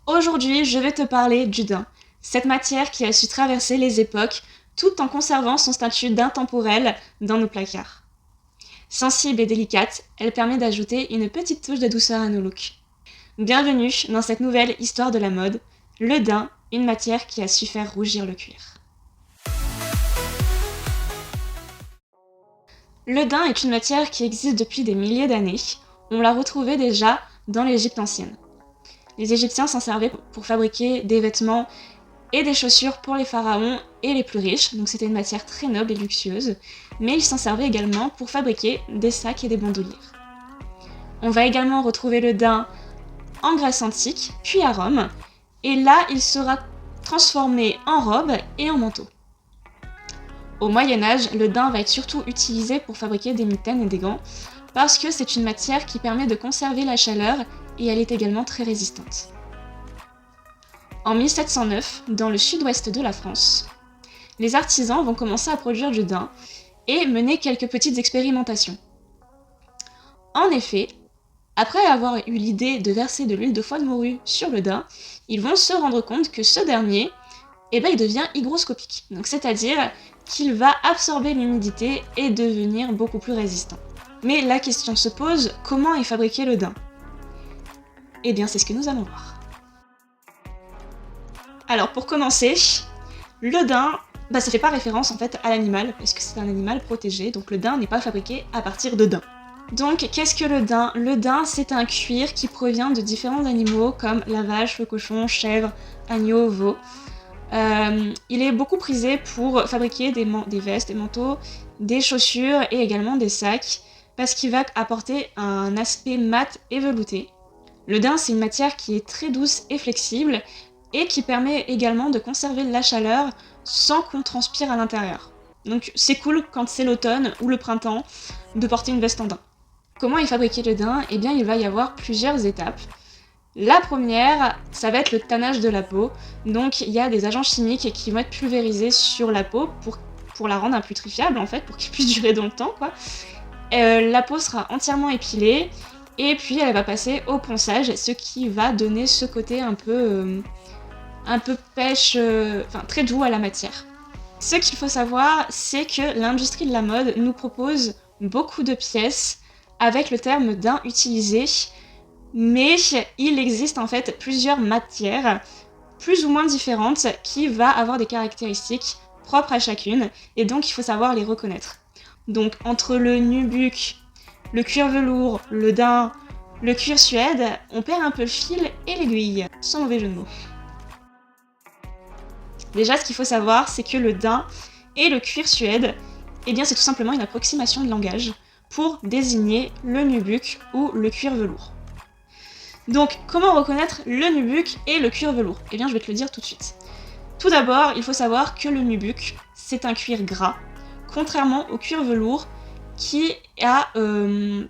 Aujourd'hui, je vais te parler du daim, cette matière qui a su traverser les époques tout en conservant son statut d'intemporel dans nos placards. Sensible et délicate, elle permet d'ajouter une petite touche de douceur à nos looks. Bienvenue dans cette nouvelle histoire de la mode, le daim, une matière qui a su faire rougir le cuir. Le daim est une matière qui existe depuis des milliers d'années. On l'a retrouvée déjà dans l'Égypte ancienne. Les Égyptiens s'en servaient pour fabriquer des vêtements et des chaussures pour les pharaons et les plus riches, donc c'était une matière très noble et luxueuse, mais ils s'en servaient également pour fabriquer des sacs et des bandoulières. On va également retrouver le daim en Grèce antique, puis à Rome, et là il sera transformé en robe et en manteau. Au Moyen-Âge, le daim va être surtout utilisé pour fabriquer des mitaines et des gants, parce que c'est une matière qui permet de conserver la chaleur et elle est également très résistante. En 1709, dans le sud-ouest de la France, les artisans vont commencer à produire du daim et mener quelques petites expérimentations. En effet, après avoir eu l'idée de verser de l'huile de foie de morue sur le daim, ils vont se rendre compte que ce dernier, il devient hygroscopique, donc c'est-à-dire qu'il va absorber l'humidité et devenir beaucoup plus résistant. Mais la question se pose, comment est fabriqué le daim ? Eh bien, c'est ce que nous allons voir. Alors, pour commencer, le daim, ça fait pas référence en fait à l'animal, parce que c'est un animal protégé, donc le daim n'est pas fabriqué à partir de daim. Donc, qu'est-ce que le daim ? Le daim, c'est un cuir qui provient de différents animaux comme la vache, le cochon, chèvre, agneau, veau. Il est beaucoup prisé pour fabriquer des vestes, des manteaux, des chaussures et également des sacs, parce qu'il va apporter un aspect mat et velouté. Le daim, c'est une matière qui est très douce et flexible, et qui permet également de conserver la chaleur sans qu'on transpire à l'intérieur. Donc c'est cool quand c'est l'automne ou le printemps de porter une veste en daim. Comment est fabriqué le daim ? Eh bien, il va y avoir plusieurs étapes. La première, ça va être le tannage de la peau. Donc il y a des agents chimiques qui vont être pulvérisés sur la peau pour la rendre imputréfiable en fait, pour qu'elle puisse durer dans le temps, quoi. La peau sera entièrement épilée et puis elle va passer au ponçage, ce qui va donner ce côté un peu pêche, très doux à la matière. Ce qu'il faut savoir, c'est que l'industrie de la mode nous propose beaucoup de pièces avec le terme daim utilisé, mais il existe en fait plusieurs matières, plus ou moins différentes, qui va avoir des caractéristiques propres à chacune, et donc il faut savoir les reconnaître. Donc entre le nubuck, le cuir velours, le daim, le cuir suède, on perd un peu le fil et l'aiguille, sans mauvais jeu de mots. Déjà, ce qu'il faut savoir, c'est que le daim et le cuir suède, c'est tout simplement une approximation de langage pour désigner le nubuck ou le cuir velours. Donc, comment reconnaître le nubuck et le cuir velours ? Je vais te le dire tout de suite. Tout d'abord, il faut savoir que le nubuck, c'est un cuir gras, contrairement au cuir velours qui a,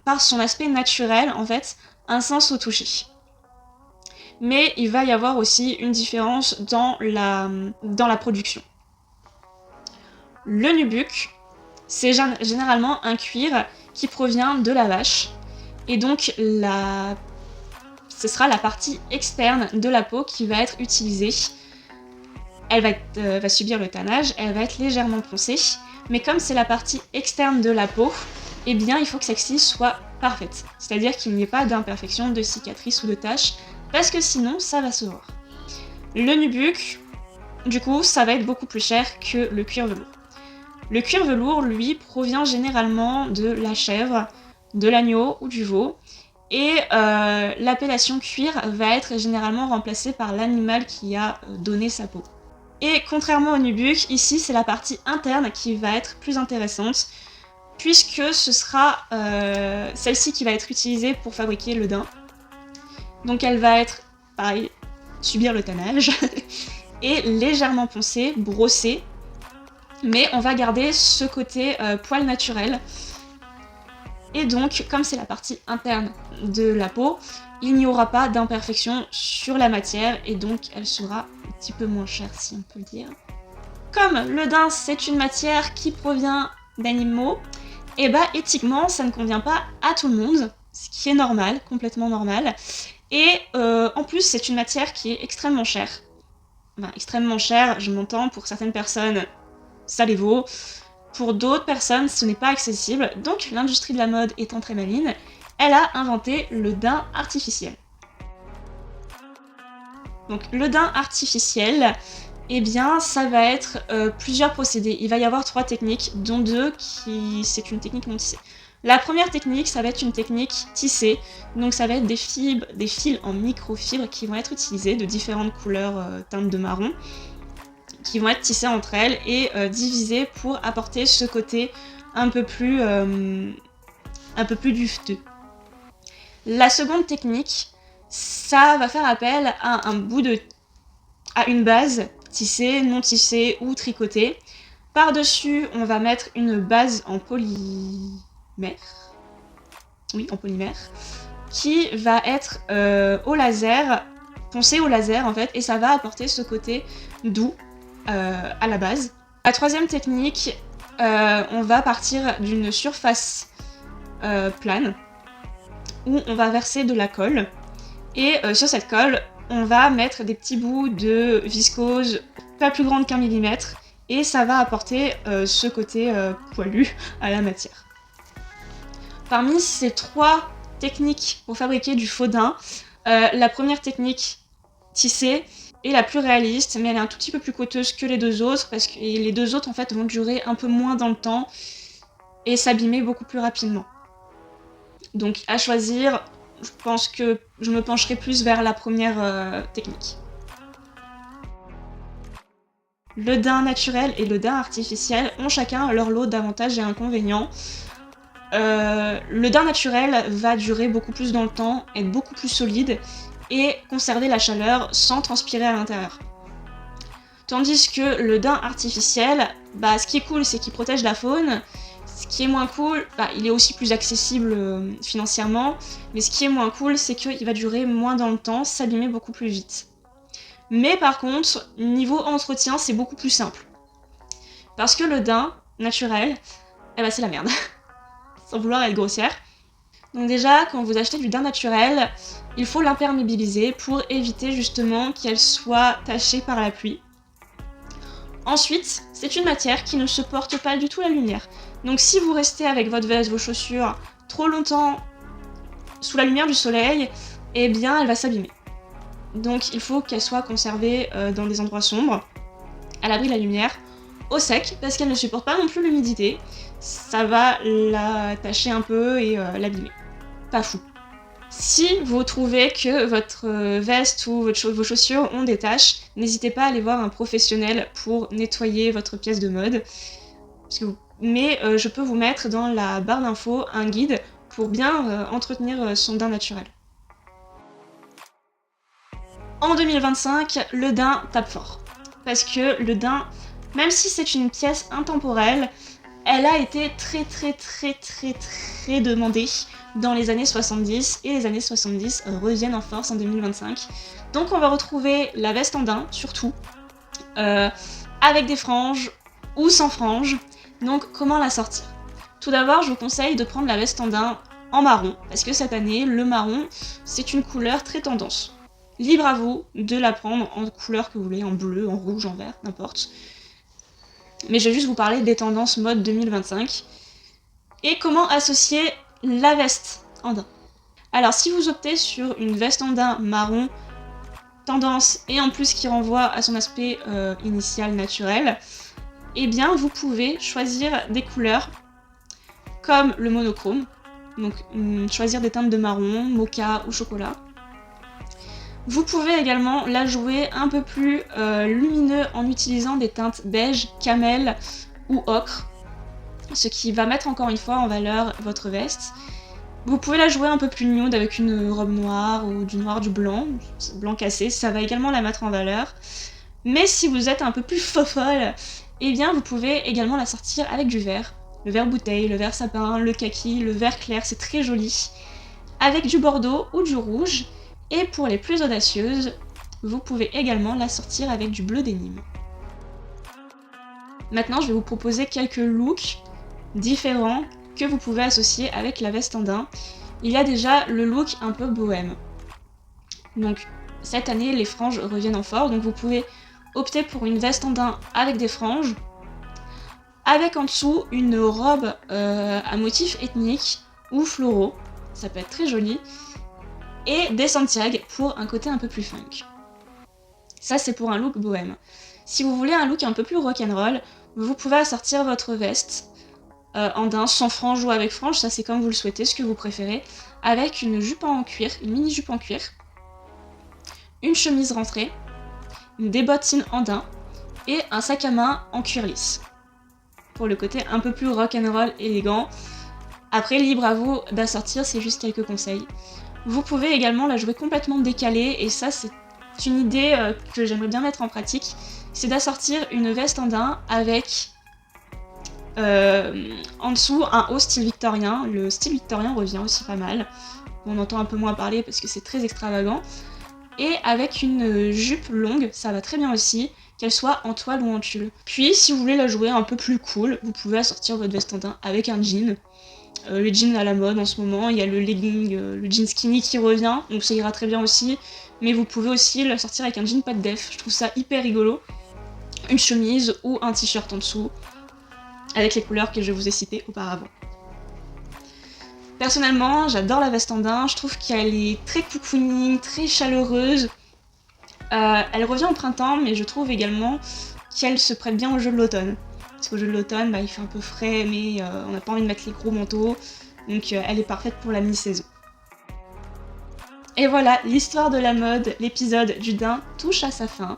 par son aspect naturel, en fait, un sens au toucher. Mais il va y avoir aussi une différence dans la production. Le nubuck, c'est généralement un cuir qui provient de la vache, et donc ce sera la partie externe de la peau qui va être utilisée. Elle va subir le tannage, elle va être légèrement poncée, mais comme c'est la partie externe de la peau, il faut que celle-ci soit parfaite, c'est-à-dire qu'il n'y ait pas d'imperfection, de cicatrices ou de taches, parce que sinon ça va se voir. Le nubuck, du coup, ça va être beaucoup plus cher que le cuir velours. Le cuir velours, lui, provient généralement de la chèvre, de l'agneau ou du veau, et l'appellation cuir va être généralement remplacée par l'animal qui a donné sa peau. Et contrairement au nubuck, ici c'est la partie interne qui va être plus intéressante, puisque ce sera celle-ci qui va être utilisée pour fabriquer le daim. Donc elle va être, pareil, subir le tannage, et légèrement poncée, brossée, mais on va garder ce côté poil naturel. Et donc, comme c'est la partie interne de la peau, il n'y aura pas d'imperfection sur la matière, et donc elle sera un petit peu moins chère, si on peut le dire. Comme le daim, c'est une matière qui provient d'animaux, éthiquement, ça ne convient pas à tout le monde, ce qui est normal, complètement normal. Et en plus, c'est une matière qui est extrêmement chère. Enfin, extrêmement chère, je m'entends, pour certaines personnes, ça les vaut. Pour d'autres personnes, ce n'est pas accessible. Donc l'industrie de la mode étant très maligne, elle a inventé le daim artificiel. Donc le daim artificiel, eh bien ça va être plusieurs procédés. Il va y avoir 3 techniques, dont 2 qui c'est une technique non tissée. La première technique, ça va être une technique tissée, donc ça va être des fils en microfibres qui vont être utilisés de différentes couleurs teintes de marron, qui vont être tissés entre elles et divisés pour apporter ce côté un peu plus dufteux. La seconde technique, ça va faire appel à une base tissée, non tissée ou tricotée. Par-dessus, on va mettre une base en polymère. Oui, en polymère. Qui va être au laser, poncée au laser en fait, et ça va apporter ce côté doux à la base. La troisième technique, on va partir d'une surface plane, où on va verser de la colle, et sur cette colle, on va mettre des petits bouts de viscose pas plus grande qu'1 millimètre, et ça va apporter ce côté poilu à la matière. Parmi ces 3 techniques pour fabriquer du faux daim, la première technique, tissée, est la plus réaliste, mais elle est un tout petit peu plus coûteuse que les 2 autres, parce que les 2 autres en fait vont durer un peu moins dans le temps et s'abîmer beaucoup plus rapidement. Donc à choisir, je pense que je me pencherai plus vers la première technique. Le daim naturel et le daim artificiel ont chacun leur lot d'avantages et inconvénients. Le daim naturel va durer beaucoup plus dans le temps, être beaucoup plus solide et conserver la chaleur sans transpirer à l'intérieur. Tandis que le daim artificiel, ce qui est cool, c'est qu'il protège la faune. Ce qui est moins cool, il est aussi plus accessible financièrement, mais ce qui est moins cool, c'est qu'il va durer moins dans le temps, s'abîmer beaucoup plus vite. Mais par contre, niveau entretien, c'est beaucoup plus simple. Parce que le daim naturel, c'est la merde. Sans vouloir être grossière. Donc déjà, quand vous achetez du daim naturel, il faut l'imperméabiliser pour éviter justement qu'elle soit tachée par la pluie. Ensuite, c'est une matière qui ne supporte pas du tout la lumière. Donc si vous restez avec votre veste, vos chaussures, trop longtemps sous la lumière du soleil, eh bien elle va s'abîmer. Donc il faut qu'elle soit conservée dans des endroits sombres, à l'abri de la lumière, au sec, parce qu'elle ne supporte pas non plus l'humidité. Ça va la tacher un peu et l'abîmer. Pas fou. Si vous trouvez que votre veste ou vos chaussures ont des taches, n'hésitez pas à aller voir un professionnel pour nettoyer votre pièce de mode. Mais je peux vous mettre dans la barre d'infos un guide pour bien entretenir son daim naturel. En 2025, le daim tape fort. Parce que le daim, même si c'est une pièce intemporelle, elle a été très demandée dans les années 70, et les années 70 reviennent en force en 2025. Donc on va retrouver la veste en daim, surtout, avec des franges ou sans franges. Donc comment la sortir? Tout d'abord, je vous conseille de prendre la veste en daim en marron, parce que cette année, le marron, c'est une couleur très tendance. Libre à vous de la prendre en couleur que vous voulez, en bleu, en rouge, en vert, n'importe. Mais je vais juste vous parler des tendances mode 2025. Et comment associer la veste en daim. Alors si vous optez sur une veste en daim marron, tendance, et en plus qui renvoie à son aspect initial naturel, eh bien vous pouvez choisir des couleurs comme le monochrome, donc choisir des teintes de marron, mocha ou chocolat. Vous pouvez également la jouer un peu plus lumineux en utilisant des teintes beige, camel ou ocre, ce qui va mettre encore une fois en valeur votre veste. Vous pouvez la jouer un peu plus nude avec une robe noire ou du noir, du blanc cassé, ça va également la mettre en valeur. Mais si vous êtes un peu plus fofolle, eh bien vous pouvez également la sortir avec du vert. Le vert bouteille, le vert sapin, le kaki, le vert clair, c'est très joli. Avec du bordeaux ou du rouge. Et pour les plus audacieuses, vous pouvez également la sortir avec du bleu dénime. Maintenant, je vais vous proposer quelques looks différents que vous pouvez associer avec la veste en daim. Il y a déjà le look un peu bohème. Donc cette année, les franges reviennent en force, donc vous pouvez opter pour une veste en daim avec des franges, avec en dessous une robe à motifs ethniques ou floraux, ça peut être très joli, et des Santiago pour un côté un peu plus funk. Ça c'est pour un look bohème. Si vous voulez un look un peu plus rock'n'roll, vous pouvez assortir votre veste en daim, sans franges ou avec franges, ça c'est comme vous le souhaitez, ce que vous préférez, avec une jupe en cuir, une mini jupe en cuir, une chemise rentrée, des bottines en daim et un sac à main en cuir lisse. Pour le côté un peu plus rock'n'roll élégant. Après, libre à vous d'assortir, c'est juste quelques conseils. Vous pouvez également la jouer complètement décalée, et ça c'est une idée que j'aimerais bien mettre en pratique, c'est d'assortir une veste en daim avec en dessous un haut style victorien. Le style victorien revient aussi pas mal, on entend un peu moins parler parce que c'est très extravagant, et avec une jupe longue, ça va très bien aussi, qu'elle soit en toile ou en tulle. Puis si vous voulez la jouer un peu plus cool, vous pouvez assortir votre veste en daim avec un jean. Le jean à la mode en ce moment, il y a le legging, le jean skinny qui revient, donc ça ira très bien aussi, mais vous pouvez aussi la sortir avec un jean pas de def, je trouve ça hyper rigolo, une chemise ou un t-shirt en dessous, avec les couleurs que je vous ai citées auparavant. Personnellement, j'adore la veste en daim, je trouve qu'elle est très cocooning, très chaleureuse, elle revient au printemps, mais je trouve également qu'elle se prête bien au jeu de l'automne. Parce qu'au jeu de l'automne, il fait un peu frais, mais on n'a pas envie de mettre les gros manteaux, donc elle est parfaite pour la mi-saison. Et voilà, l'histoire de la mode, l'épisode du daim touche à sa fin.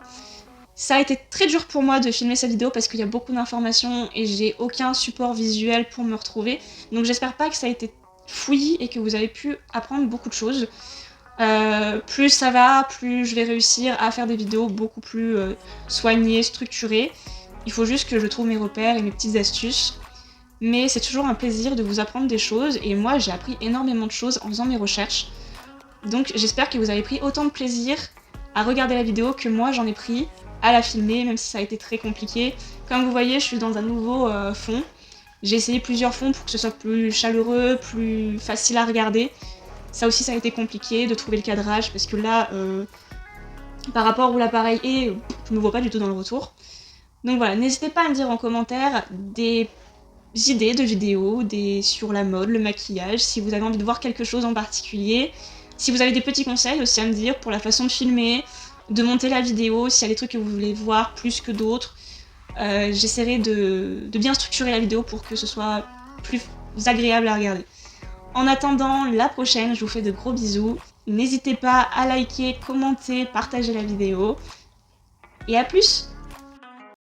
Ça a été très dur pour moi de filmer cette vidéo parce qu'il y a beaucoup d'informations et j'ai aucun support visuel pour me retrouver, donc j'espère pas que ça a été fouillis et que vous avez pu apprendre beaucoup de choses. Plus ça va, plus je vais réussir à faire des vidéos beaucoup plus soignées, structurées. Il faut juste que je trouve mes repères et mes petites astuces. Mais c'est toujours un plaisir de vous apprendre des choses, et moi j'ai appris énormément de choses en faisant mes recherches. Donc j'espère que vous avez pris autant de plaisir à regarder la vidéo que moi j'en ai pris à la filmer, même si ça a été très compliqué. Comme vous voyez, je suis dans un nouveau fond. J'ai essayé plusieurs fonds pour que ce soit plus chaleureux, plus facile à regarder. Ça aussi, ça a été compliqué de trouver le cadrage, parce que là, par rapport où l'appareil est, je me vois pas du tout dans le retour. Donc voilà, n'hésitez pas à me dire en commentaire des idées de vidéos, sur la mode, le maquillage, si vous avez envie de voir quelque chose en particulier. Si vous avez des petits conseils aussi à me dire pour la façon de filmer, de monter la vidéo, s'il y a des trucs que vous voulez voir plus que d'autres. J'essaierai de bien structurer la vidéo pour que ce soit plus agréable à regarder. En attendant la prochaine, je vous fais de gros bisous. N'hésitez pas à liker, commenter, partager la vidéo. Et à plus!